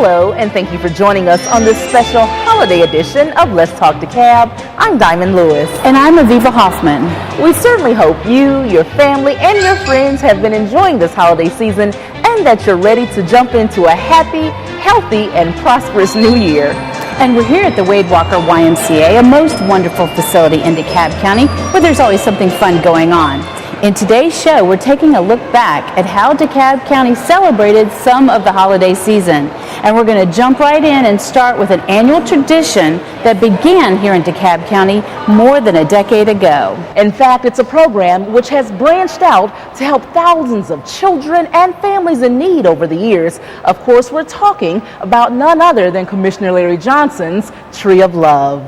Hello, and thank you for joining us on this special holiday edition of Let's Talk DeKalb. I'm Diamond Lewis. And I'm AvivA Hoffmann. We certainly hope you, your family, and your friends have been enjoying this holiday season and that you're ready to jump into a happy, healthy, and prosperous new year. And we're here at the Wade Walker YMCA, a most wonderful facility in DeKalb County where there's always something fun going on. In today's show, we're taking a look back at how DeKalb County celebrated some of the holiday season. And we're going to jump right in and start with an annual tradition that began here in DeKalb County more than a decade ago. In fact, it's a program which has branched out to help thousands of children and families in need over the years. Of course, we're talking about none other than Commissioner Larry Johnson's Tree of Love.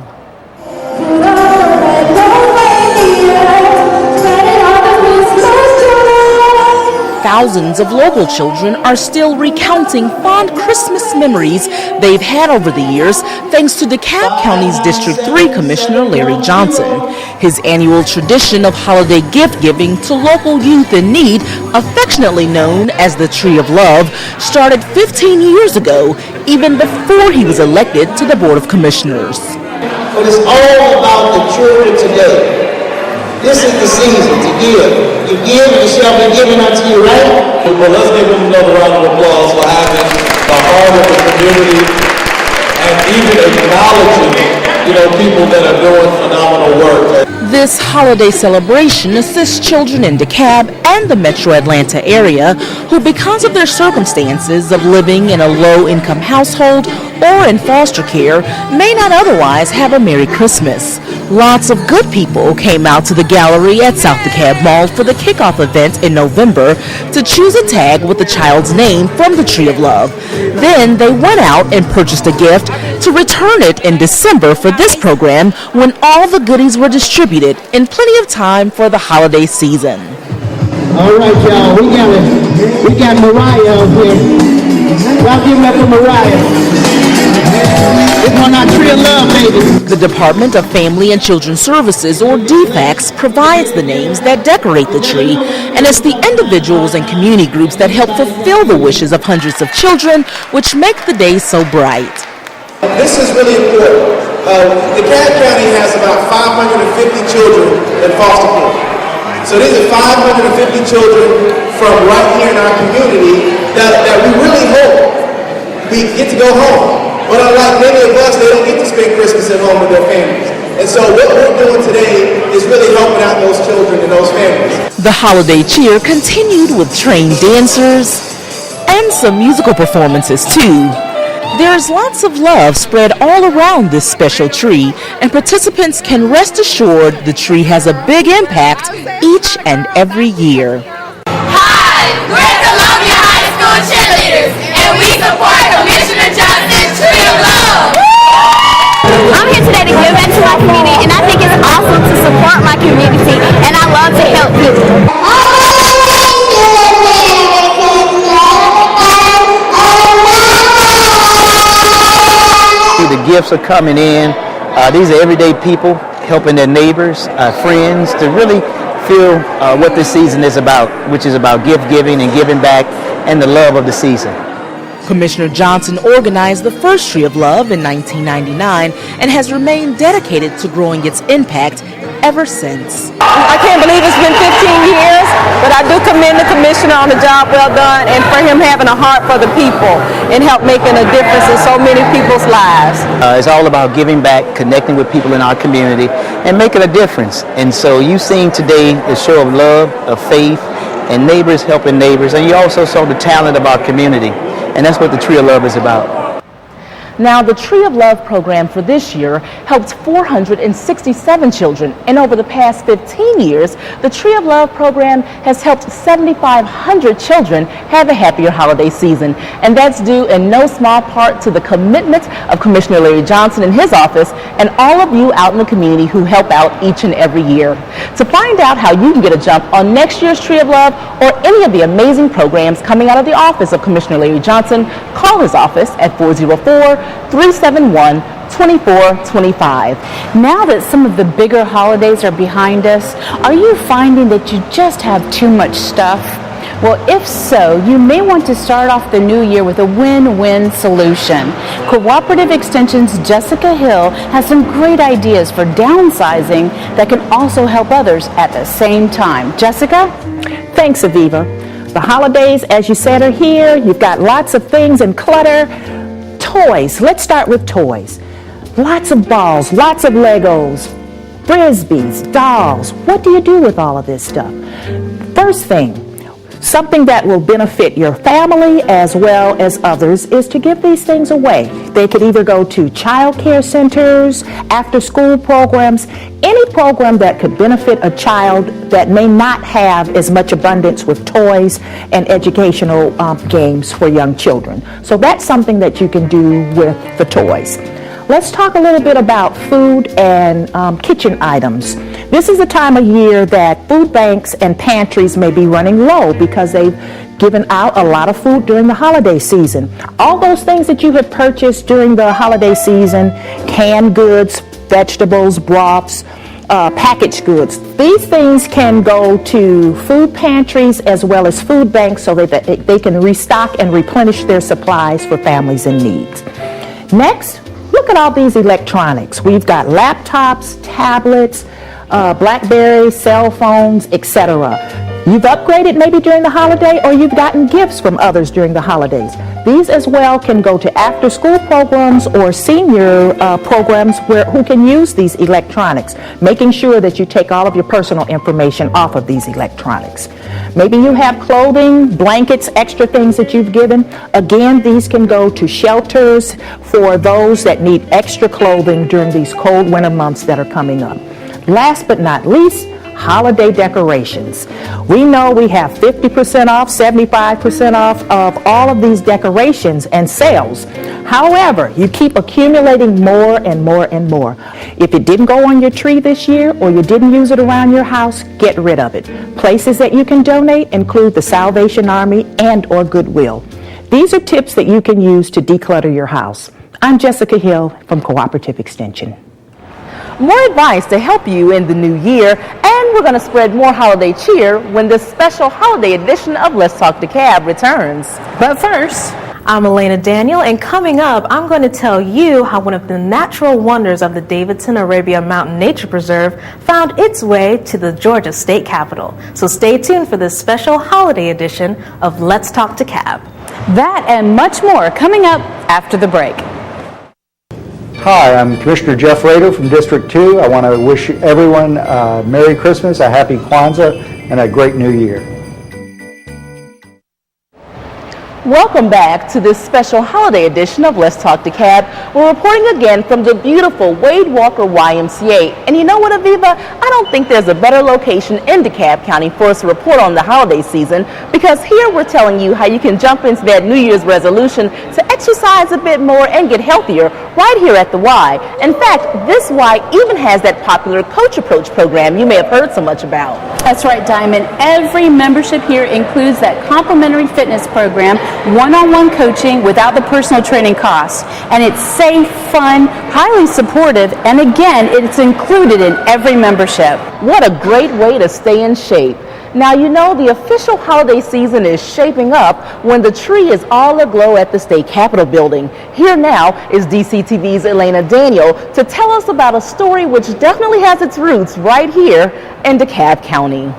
Thousands of local children are still recounting fond Christmas memories they've had over the years thanks to DeKalb County's District 3 Commissioner Larry Johnson. His annual tradition of holiday gift giving to local youth in need, affectionately known as the Tree of Love, started 15 years ago, even before he was elected to the Board of Commissioners. But it's all about the children today. This is the season to give. You give, and it shall be given unto you, right? Well, let's give them another round of applause for having the heart of the community and even acknowledging, people that are doing phenomenal work. This holiday celebration assists children in DeKalb and the metro Atlanta area who, because of their circumstances of living in a low-income household or in foster care, may not otherwise have a Merry Christmas. Lots of good people came out to the gallery at South DeKalb Mall for the kickoff event in November to choose a tag with the child's name from the Tree of Love. Then they went out and purchased a gift to return it in December for this program when all the goodies were distributed in plenty of time for the holiday season. All right, y'all, we got Mariah out here. Y'all give it up for Mariah. It's on our Tree of Love, baby. The Department of Family and Children's Services, or DFACS, provides the names that decorate the tree, and it's the individuals and community groups that help fulfill the wishes of hundreds of children, which make the day so bright. This is really important. DeKalb County has about 550 children in foster care. So these are 550 children from right here in our community that we really hope we get to go home. But unlike many of us, they don't get to spend Christmas at home with their families. And so what we're doing today is really helping out those children and those families. The holiday cheer continued with trained dancers and some musical performances too. There's lots of love spread all around this special tree, and participants can rest assured the tree has a big impact each and every year. Hi, we're the Columbia High School cheerleaders, and we support Commissioner Johnson's Tree of Love. I'm here today to give back to my community, and I think it's awesome to support my community, and I love to help people. The gifts are coming in. These are everyday people helping their neighbors, friends, to really feel what this season is about, which is about gift giving and giving back and the love of the season. Commissioner Johnson organized the first Tree of Love in 1999 and has remained dedicated to growing its impact ever since. I can't believe it's been 15 years, but I do commend the commissioner on the job well done and for him having a heart for the people and help making a difference in so many people's lives. It's all about giving back, connecting with people in our community, and making a difference. And so you've seen today the show of love, of faith, and neighbors helping neighbors, and you also saw the talent of our community. And that's what the Tree of Love is about. Now, the Tree of Love program for this year helped 467 children, and over the past 15 years, the Tree of Love program has helped 7,500 children have a happier holiday season, and that's due in no small part to the commitment of Commissioner Larry Johnson and his office, and all of you out in the community who help out each and every year. To find out how you can get a jump on next year's Tree of Love or any of the amazing programs coming out of the office of Commissioner Larry Johnson, call his office at 404-371-2425. Now that some of the bigger holidays are behind us, are you finding that you just have too much stuff? Well, if so, you may want to start off the new year with a win-win solution. Cooperative Extension's Jessica Hill has some great ideas for downsizing that can also help others at the same time. Jessica? Thanks, Aviva. The holidays, as you said, are here. You've got lots of things and clutter. Toys. Let's start with toys. Lots of balls, lots of Legos, Frisbees, dolls. What do you do with all of this stuff? First thing, something that will benefit your family as well as others is to give these things away. They could either go to child care centers, after-school programs, any program that could benefit a child that may not have as much abundance with toys and educational games for young children. So that's something that you can do with the toys. Let's talk a little bit about food and kitchen items. This is a time of year that food banks and pantries may be running low because they've given out a lot of food during the holiday season. All those things that you have purchased during the holiday season, canned goods, vegetables, broths, packaged goods. These things can go to food pantries as well as food banks so that they can restock and replenish their supplies for families in need. Next, look at all these electronics. We've got laptops, tablets, BlackBerry, cell phones, etc. You've upgraded maybe during the holiday, or you've gotten gifts from others during the holidays. These as well can go to after-school programs or senior programs who can use these electronics, making sure that you take all of your personal information off of these electronics. Maybe you have clothing, blankets, extra things that you've given. Again, these can go to shelters for those that need extra clothing during these cold winter months that are coming up. Last but not least, holiday decorations. We know we have 50% off, 75% off of all of these decorations and sales. However, you keep accumulating more and more and more. If it didn't go on your tree this year or you didn't use it around your house, get rid of it. Places that you can donate include the Salvation Army and or Goodwill. These are tips that you can use to declutter your house. I'm Jessica Hill from Cooperative Extension. More advice to help you in the new year, and we're going to spread more holiday cheer when this special holiday edition of Let's Talk DeKalb returns. But first, I'm Elena Daniel, and coming up, I'm going to tell you how one of the natural wonders of the Davidson Arabia Mountain Nature Preserve found its way to the Georgia State Capitol. So stay tuned for this special holiday edition of Let's Talk DeKalb. That and much more coming up after the break. Hi, I'm Commissioner Jeff Rader from District 2. I want to wish everyone a Merry Christmas, a Happy Kwanzaa, and a great New Year. Welcome back to this special holiday edition of Let's Talk DeKalb. We're reporting again from the beautiful Wade Walker YMCA. And you know what, Aviva? I don't think there's a better location in DeKalb County for us to report on the holiday season, because here we're telling you how you can jump into that New Year's resolution to exercise a bit more and get healthier right here at the Y. In fact, this Y even has that popular Coach Approach program you may have heard so much about. That's right, Diamond. Every membership here includes that complimentary fitness program, one-on-one coaching without the personal training costs. And it's safe, fun, highly supportive, and again, it's included in every membership. What a great way to stay in shape. Now, you know, the official holiday season is shaping up when the tree is all aglow at the State Capitol building. Here now is DCTV's Elena Daniel to tell us about a story which definitely has its roots right here in DeKalb County.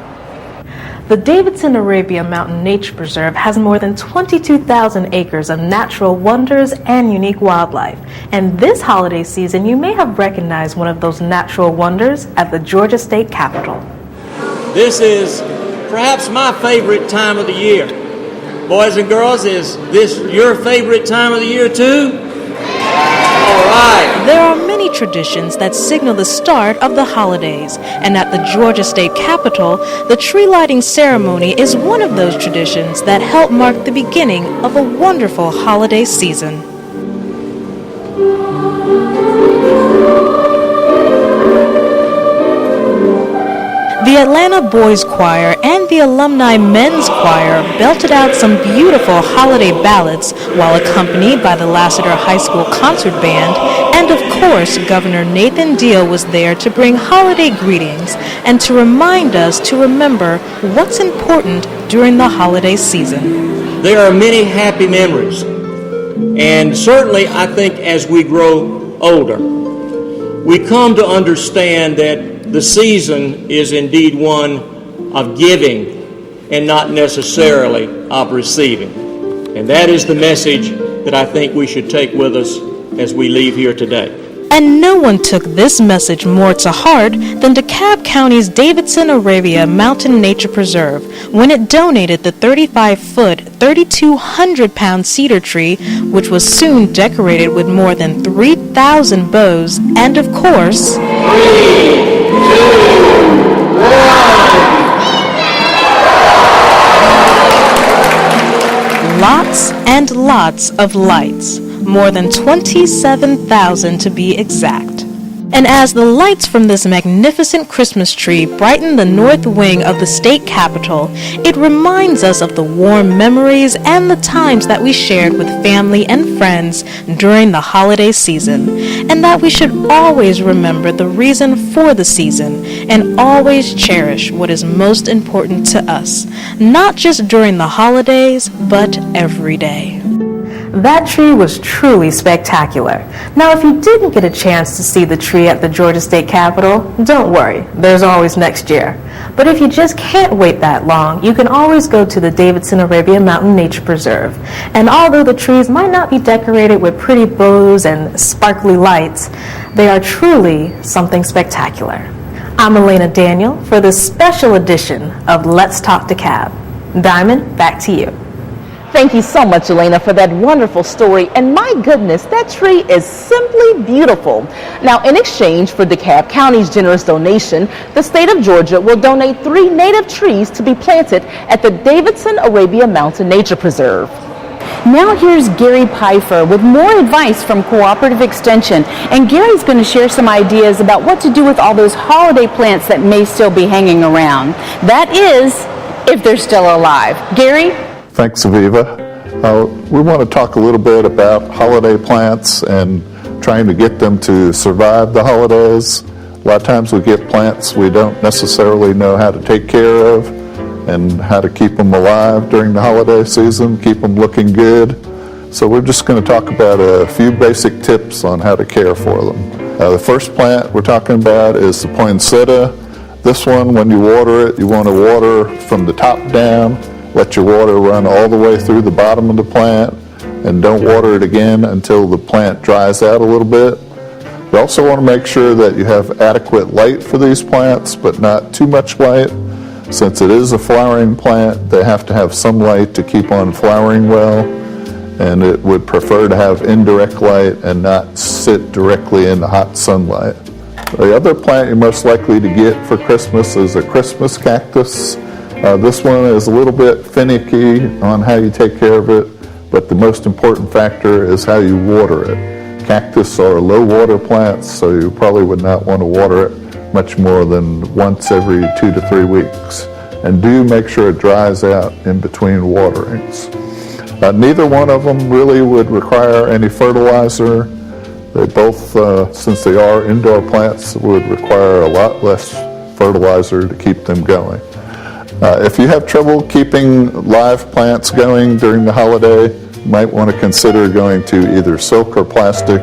The Davidson Arabia Mountain Nature Preserve has more than 22,000 acres of natural wonders and unique wildlife. And this holiday season, you may have recognized one of those natural wonders at the Georgia State Capitol. This is perhaps my favorite time of the year. Boys and girls, is this your favorite time of the year too? All right. There are many traditions that signal the start of the holidays, and at the Georgia State Capitol, the tree lighting ceremony is one of those traditions that help mark the beginning of a wonderful holiday season. The Atlanta Boys Choir and the Alumni Men's Choir belted out some beautiful holiday ballads while accompanied by the Lassiter High School Concert Band, and of course Governor Nathan Deal was there to bring holiday greetings and to remind us to remember what's important during the holiday season. There are many happy memories, and certainly I think as we grow older, we come to understand that the season is indeed one of giving and not necessarily of receiving. And that is the message that I think we should take with us as we leave here today. And no one took this message more to heart than DeKalb County's Davidson-Arabia Mountain Nature Preserve when it donated the 35-foot, 3,200-pound cedar tree, which was soon decorated with more than 3,000 bows and, of course, 3, 2, 1. Lots and lots of lights. More than 27,000 to be exact. And as the lights from this magnificent Christmas tree brighten the north wing of the state capitol, it reminds us of the warm memories and the times that we shared with family and friends during the holiday season, and that we should always remember the reason for the season and always cherish what is most important to us, not just during the holidays, but every day. That tree was truly spectacular. Now, if you didn't get a chance to see the tree at the Georgia State Capitol, don't worry, there's always next year. But if you just can't wait that long, you can always go to the Davidson-Arabia Mountain Nature Preserve. And although the trees might not be decorated with pretty bows and sparkly lights, they are truly something spectacular. I'm Elena Daniel for this special edition of Let's Talk DeKalb. Diamond, back to you. Thank you so much, Elena, for that wonderful story. And my goodness, that tree is simply beautiful. Now, in exchange for DeKalb County's generous donation, the state of Georgia will donate 3 native trees to be planted at the Davidson-Arabia Mountain Nature Preserve. Now here's Gary Pfeiffer with more advice from Cooperative Extension. And Gary's going to share some ideas about what to do with all those holiday plants that may still be hanging around. That is, if they're still alive. Gary? Thanks, AvivA. We want to talk a little bit about holiday plants and trying to get them to survive the holidays. A lot of times we get plants we don't necessarily know how to take care of and how to keep them alive during the holiday season, keep them looking good. So we're just going to talk about a few basic tips on how to care for them. The first plant we're talking about is the poinsettia. This one, when you water it, you want to water from the top down. Let your water run all the way through the bottom of the plant, and don't water it again until the plant dries out a little bit. You also want to make sure that you have adequate light for these plants, but not too much light. Since it is a flowering plant, they have to have some light to keep on flowering well, and it would prefer to have indirect light and not sit directly in the hot sunlight. The other plant you're most likely to get for Christmas is a Christmas cactus. This one is a little bit finicky on how you take care of it, but the most important factor is how you water it. Cactus are low water plants, so you probably would not want to water it much more than once every 2 to 3 weeks. And do make sure it dries out in between waterings. Neither one of them really would require any fertilizer. They both, since they are indoor plants, would require a lot less fertilizer to keep them going. If you have trouble keeping live plants going during the holiday, you might want to consider going to either silk or plastic,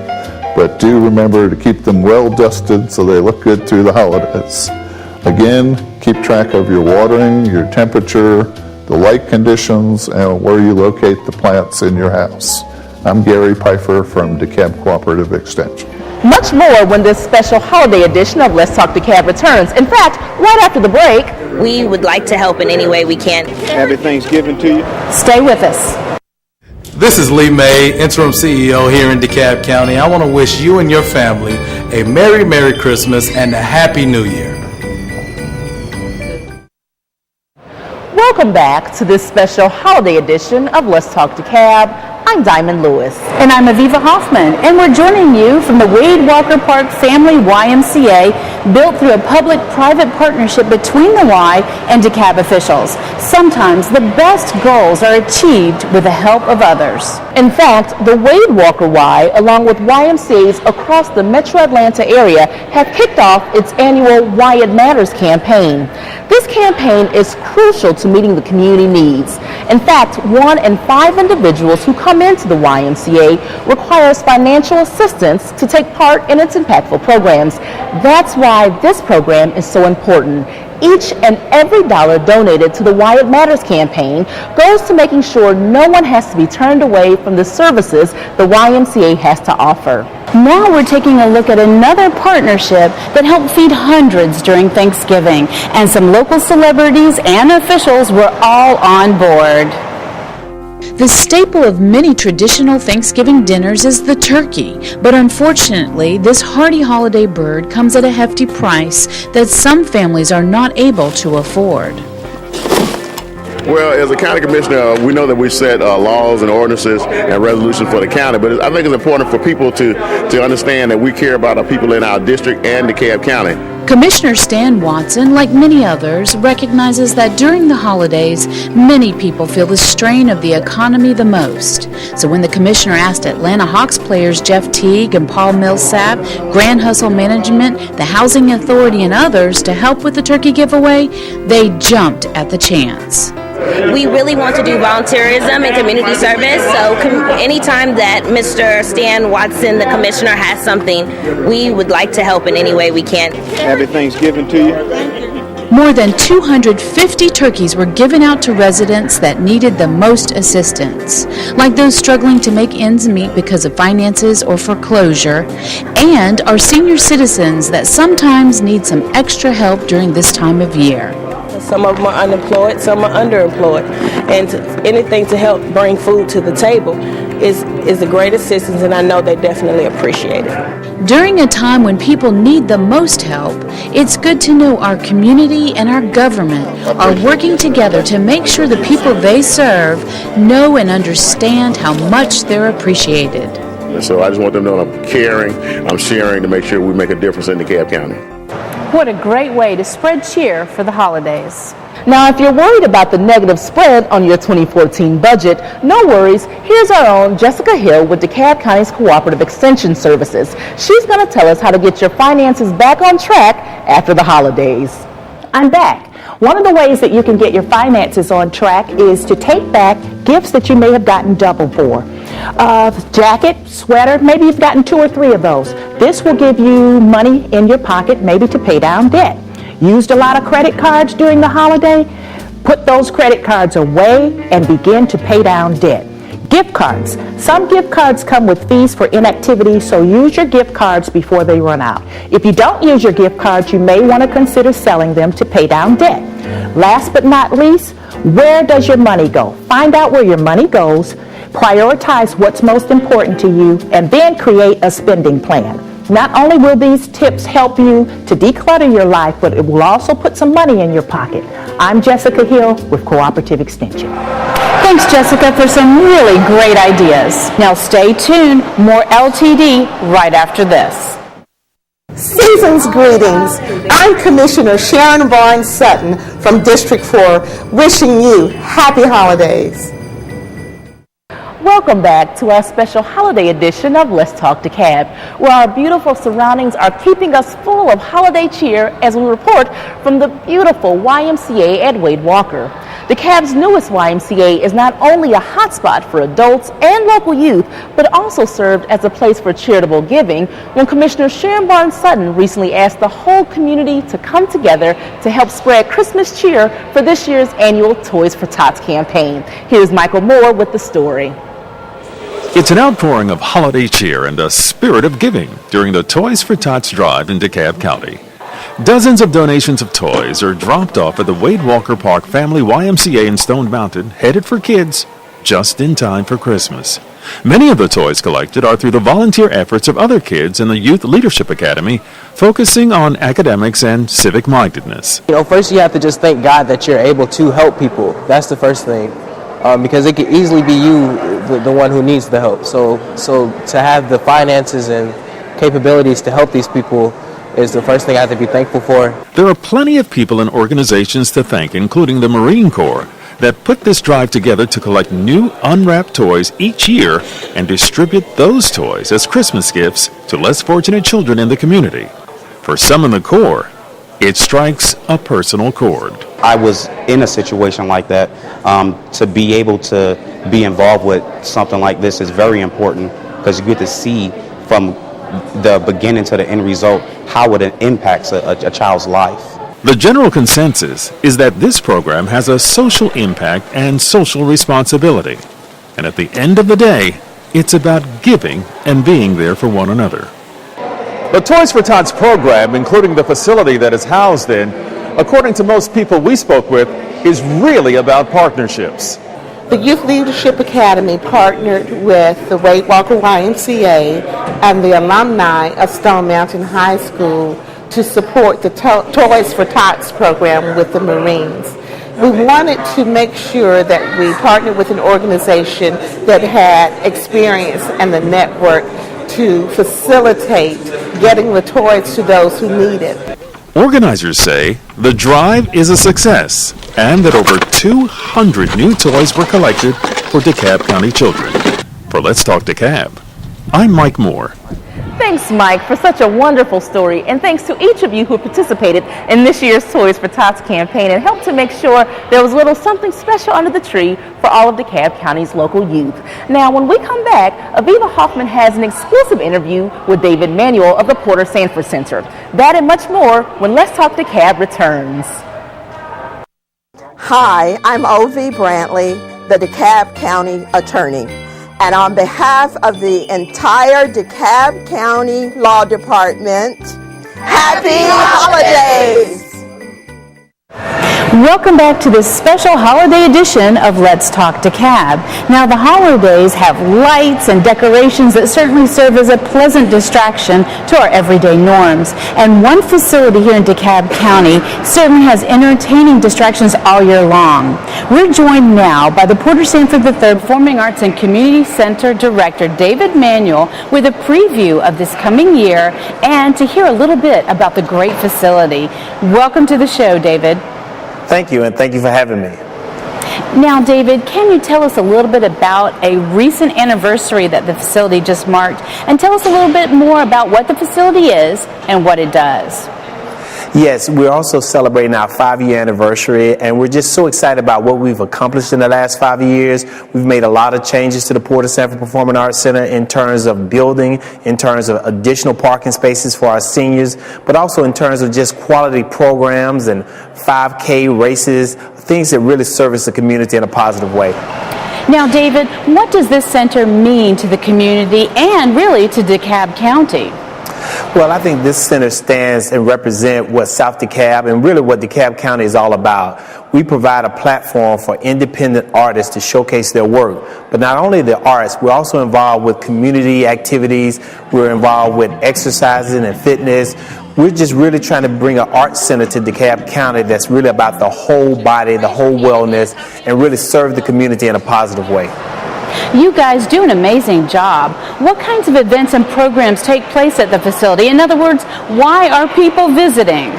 but do remember to keep them well dusted so they look good through the holidays. Again, keep track of your watering, your temperature, the light conditions, and where you locate the plants in your house. I'm Gary Pfeiffer from DeKalb Cooperative Extension. Much more when this special holiday edition of Let's Talk DeKalb returns. In fact, right after the break, we would like to help in any way we can. Happy Thanksgiving to you. Stay with us. This is Lee May, Interim CEO here in DeKalb County. I want to wish you and your family a Merry, Merry Christmas and a Happy New Year. Welcome back to this special holiday edition of Let's Talk DeKalb. I'm Diamond Lewis. And I'm AvivA Hoffmann, and we're joining you from the Wade Walker Park Family YMCA, built through a public-private partnership between the Y and DeKalb officials. Sometimes the best goals are achieved with the help of others. In fact, the Wade Walker Y, along with YMCAs across the metro Atlanta area, have kicked off its annual Why It Matters campaign. This campaign is crucial to meeting the community needs. In fact, 1 in 5 individuals who come into the YMCA requires financial assistance to take part in its impactful programs. That's why this program is so important. Each and every dollar donated to the Why It Matters campaign goes to making sure no one has to be turned away from the services the YMCA has to offer. Now we're taking a look at another partnership that helped feed hundreds during Thanksgiving, and some local celebrities and officials were all on board. The staple of many traditional Thanksgiving dinners is the turkey, but unfortunately, this hearty holiday bird comes at a hefty price that some families are not able to afford. Well, as a county commissioner, we know that we set laws and ordinances and resolutions for the county, but I think it's important for people to understand that we care about our people in our district and DeKalb County. Commissioner Stan Watson, like many others, recognizes that during the holidays, many people feel the strain of the economy the most. So when the commissioner asked Atlanta Hawks players Jeff Teague and Paul Millsap, Grand Hustle Management, the Housing Authority, and others to help with the turkey giveaway, they jumped at the chance. We really want to do volunteerism and community service, so anytime that Mr. Stan Watson, the commissioner, has something, we would like to help in any way we can. Happy Thanksgiving to you. More than 250 turkeys were given out to residents that needed the most assistance, like those struggling to make ends meet because of finances or foreclosure, and our senior citizens that sometimes need some extra help during this time of year. Some of them are unemployed, some are underemployed, and anything to help bring food to the table is a great assistance, and I know they definitely appreciate it. During a time when people need the most help, it's good to know our community and our government are working together to make sure the people they serve know and understand how much they're appreciated. And so I just want them to know I'm caring, I'm sharing to make sure we make a difference in DeKalb County. What a great way to spread cheer for the holidays. Now, if you're worried about the negative spread on your 2014 budget, no worries. Here's our own Jessica Hill with DeKalb County's Cooperative Extension Services. She's going to tell us how to get your finances back on track after the holidays. I'm back. One of the ways that you can get your finances on track is to take back gifts that you may have gotten double for. Jacket, sweater, maybe you've gotten 2 or 3 of those. This will give you money in your pocket, maybe to pay down debt. Used a lot of credit cards during the holiday? Put those credit cards away and begin to pay down debt. Gift cards. Some gift cards come with fees for inactivity, so use your gift cards before they run out. If you don't use your gift cards, you may want to consider selling them to pay down debt. Last but not least, where does your money go? Find out where your money goes, prioritize what's most important to you, and then create a spending plan. Not only will these tips help you to declutter your life, but it will also put some money in your pocket. I'm Jessica Hill with Cooperative Extension. Thanks, Jessica, for some really great ideas. Now stay tuned. More LTD right after this. Season's greetings. I'm Commissioner Sharon Vaughn Sutton from District 4, wishing you happy holidays. Welcome back to our special holiday edition of Let's Talk DeKalb, where our beautiful surroundings are keeping us full of holiday cheer as we report from the beautiful YMCA at Wade Walker. DeKalb's newest YMCA is not only a hotspot for adults and local youth, but also served as a place for charitable giving when Commissioner Sharon Barnes Sutton recently asked the whole community to come together to help spread Christmas cheer for this year's annual Toys for Tots campaign. Here's Michael Moore with the story. It's an outpouring of holiday cheer and a spirit of giving during the Toys for Tots drive in DeKalb County. Dozens of donations of toys are dropped off at the Wade Walker Park Family YMCA in Stone Mountain, headed for kids, just in time for Christmas. Many of the toys collected are through the volunteer efforts of other kids in the Youth Leadership Academy, focusing on academics and civic mindedness. First you have to just thank God that you're able to help people. That's the first thing. Because it could easily be you, the one who needs the help. So to have the finances and capabilities to help these people is the first thing I have to be thankful for. There are plenty of people and organizations to thank, including the Marine Corps, that put this drive together to collect new unwrapped toys each year and distribute those toys as Christmas gifts to less fortunate children in the community. For some in the Corps, it strikes a personal chord. I was in a situation like that. To be able to be involved with something like this is very important because you get to see from the beginning to the end result how it impacts a child's life. The general consensus is that this program has a social impact and social responsibility. And at the end of the day, it's about giving and being there for one another. The Toys for Tots program, including the facility that it's housed in, according to most people we spoke with, is really about partnerships. The Youth Leadership Academy partnered with the Wade Walker YMCA and the alumni of Stone Mountain High School to support the Toys for Tots program with the Marines. We wanted to make sure that we partnered with an organization that had experience and the network to facilitate getting the toys to those who need it. Organizers say the drive is a success and that over 200 new toys were collected for DeKalb County children. For Let's Talk DeKalb, I'm Mike Moore. Thanks, Mike, for such a wonderful story, and thanks to each of you who participated in this year's Toys for Tots campaign and helped to make sure there was a little something special under the tree for all of DeKalb County's local youth. Now, when we come back, AvivA Hoffmann has an exclusive interview with David Manuel of the Porter Sanford Center. That and much more when Let's Talk DeKalb returns. Hi, I'm O.V. Brantley, the DeKalb County Attorney. And on behalf of the entire DeKalb County Law Department, Happy Holidays! Welcome back to this special holiday edition of Let's Talk DeKalb. Now, the holidays have lights and decorations that certainly serve as a pleasant distraction to our everyday norms. And one facility here in DeKalb County certainly has entertaining distractions all year long. We're joined now by the Porter Sanford III Performing Arts and Community Center Director, David Manuel, with a preview of this coming year and to hear a little bit about the great facility. Welcome to the show, David. Thank you, and thank you for having me. Now, David, can you tell us a little bit about a recent anniversary that the facility just marked, and tell us a little bit more about what the facility is and what it does? Yes, we're also celebrating our 5-year anniversary, and we're just so excited about what we've accomplished in the last 5 years. We've made a lot of changes to the Porter Sanford Performing Arts Center in terms of building, in terms of additional parking spaces for our seniors, but also in terms of just quality programs and 5K races, things that really service the community in a positive way. Now, David, what does this center mean to the community and really to DeKalb County? Well, I think this center stands and represents what South DeKalb and really what DeKalb County is all about. We provide a platform for independent artists to showcase their work. But not only the arts, we're also involved with community activities. We're involved with exercising and fitness. We're just really trying to bring an art center to DeKalb County that's really about the whole body, the whole wellness, and really serve the community in a positive way. You guys do an amazing job. What kinds of events and programs take place at the facility? In other words, why are people visiting?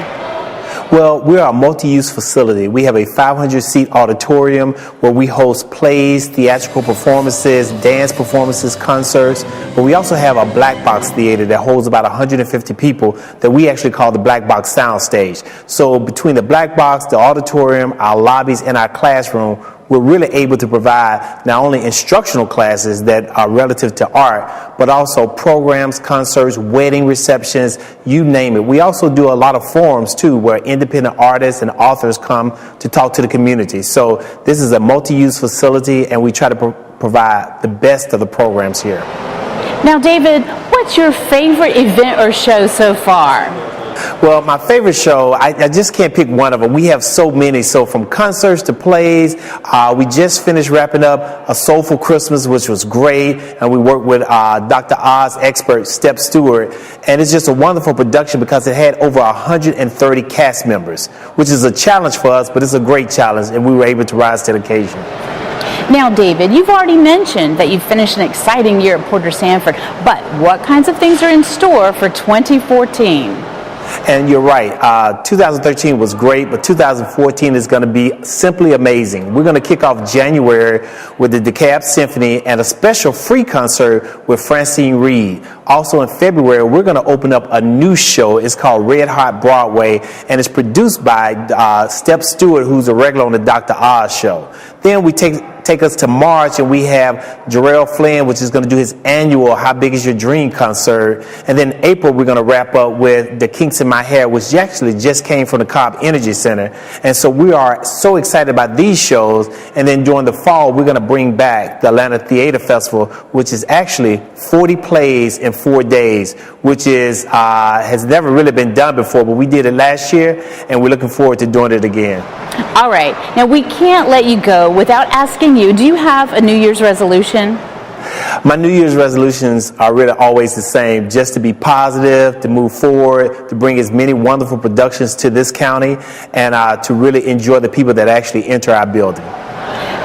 Well, we're a multi-use facility. We have a 500-seat auditorium where we host plays, theatrical performances, dance performances, concerts. But we also have a black box theater that holds about 150 people that we actually call the Black Box Sound Stage. So between the black box, the auditorium, our lobbies, and our classroom, we're really able to provide not only instructional classes that are relative to art, but also programs, concerts, wedding receptions, you name it. We also do a lot of forums too, where independent artists and authors come to talk to the community. So this is a multi-use facility, and we try to provide the best of the programs here. Now, David, what's your favorite event or show so far? Well, my favorite show, I just can't pick one of them. We have so many. So from concerts to plays, we just finished wrapping up A Soulful Christmas, which was great. And we worked with Dr. Oz expert, Step Stewart. And it's just a wonderful production because it had over 130 cast members, which is a challenge for us, but it's a great challenge. And we were able to rise to the occasion. Now, David, you've already mentioned that you've finished an exciting year at Porter Sanford, but what kinds of things are in store for 2014? And you're right, 2013 was great, but 2014 is going to be simply amazing. We're going to kick off January with the DeKalb Symphony and a special free concert with Francine Reed. Also in February, we're going to open up a new show. It's called Red Hot Broadway, and it's produced by Step Stewart, who's a regular on the Dr. Oz show. Then we take us to March, and we have Jarrell Flynn, which is going to do his annual How Big Is Your Dream concert. And then April, we're going to wrap up with The Kinks in My Hair, which actually just came from the Cobb Energy Center. And so we are so excited about these shows. And then during the fall, we're going to bring back the Atlanta Theater Festival, which is actually 40 plays in 4 days, which is has never really been done before, but we did it last year, and we're looking forward to doing it again. All right. Now, we can't let you go without asking you, do you have a New Year's resolution? My New Year's resolutions are really always the same, just to be positive, to move forward, to bring as many wonderful productions to this county, and to really enjoy the people that actually enter our building.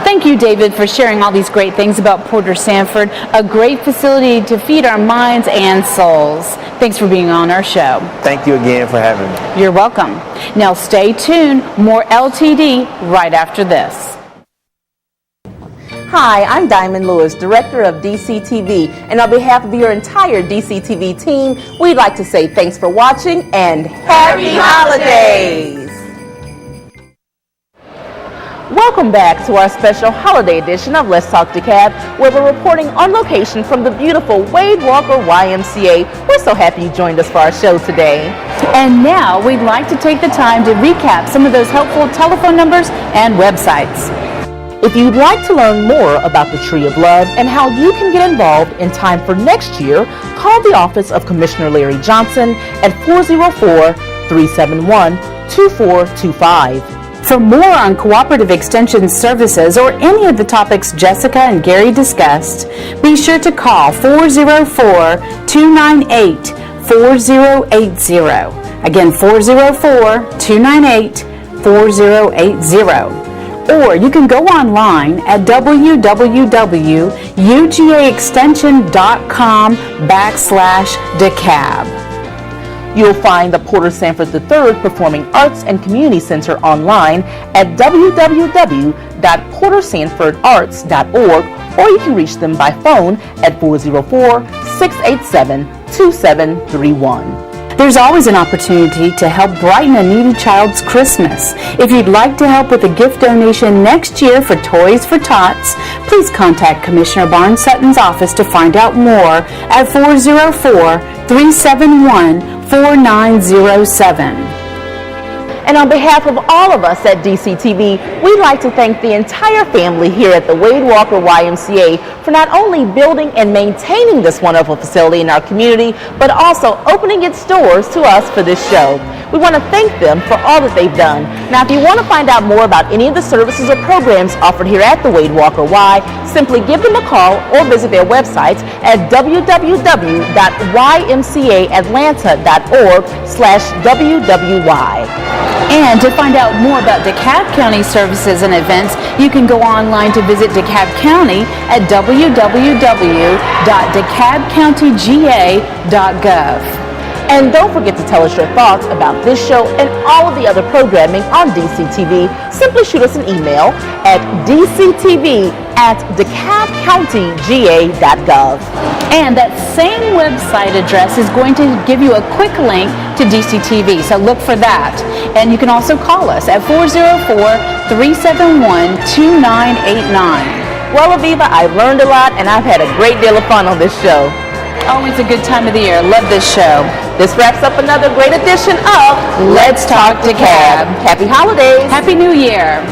Thank you, David, for sharing all these great things about Porter Sanford, a great facility to feed our minds and souls. Thanks for being on our show. Thank you again for having me. You're welcome. Now stay tuned. More LTD right after this. Hi, I'm Diamond Lewis, Director of DCTV, and on behalf of your entire DCTV team, we'd like to say thanks for watching and Happy Holidays! Welcome back to our special holiday edition of Let's Talk DeKalb, where we're reporting on location from the beautiful Wade Walker YMCA. We're so happy you joined us for our show today. And now we'd like to take the time to recap some of those helpful telephone numbers and websites. If you'd like to learn more about the Tree of Love and how you can get involved in time for next year, call the office of Commissioner Larry Johnson at 404-371-2425. For more on Cooperative Extension services or any of the topics Jessica and Gary discussed, be sure to call 404-298-4080. Again, 404-298-4080. Or you can go online at www.ugaextension.com/DeKalb. You'll find the Porter Sanford III Performing Arts and Community Center online at www.portersanfordarts.org, or you can reach them by phone at 404-687-2731. There's always an opportunity to help brighten a needy child's Christmas. If you'd like to help with a gift donation next year for Toys for Tots, please contact Commissioner Barnes Sutton's office to find out more at 404-371-4907. And on behalf of all of us at DCTV, we'd like to thank the entire family here at the Wade Walker YMCA for not only building and maintaining this wonderful facility in our community, but also opening its doors to us for this show. We want to thank them for all that they've done. Now, if you want to find out more about any of the services or programs offered here at the Wade Walker Y, simply give them a call or visit their websites at www.ymcaatlanta.org/WWY. And to find out more about DeKalb County services and events, you can go online to visit DeKalb County at www.dekabcountygA.gov. And don't forget to tell us your thoughts about this show and all of the other programming on DCTV. Simply shoot us an email at dctv@dekabcountygA.gov. And that same website address is going to give you a quick link to DCTV, so look for that. And you can also call us at 404-371-2989. Well, AvivA, I've learned a lot, and I've had a great deal of fun on this show. Always a good time of the year. Love this show. This wraps up another great edition of Let's Talk DeKalb. Happy Holidays. Happy New Year.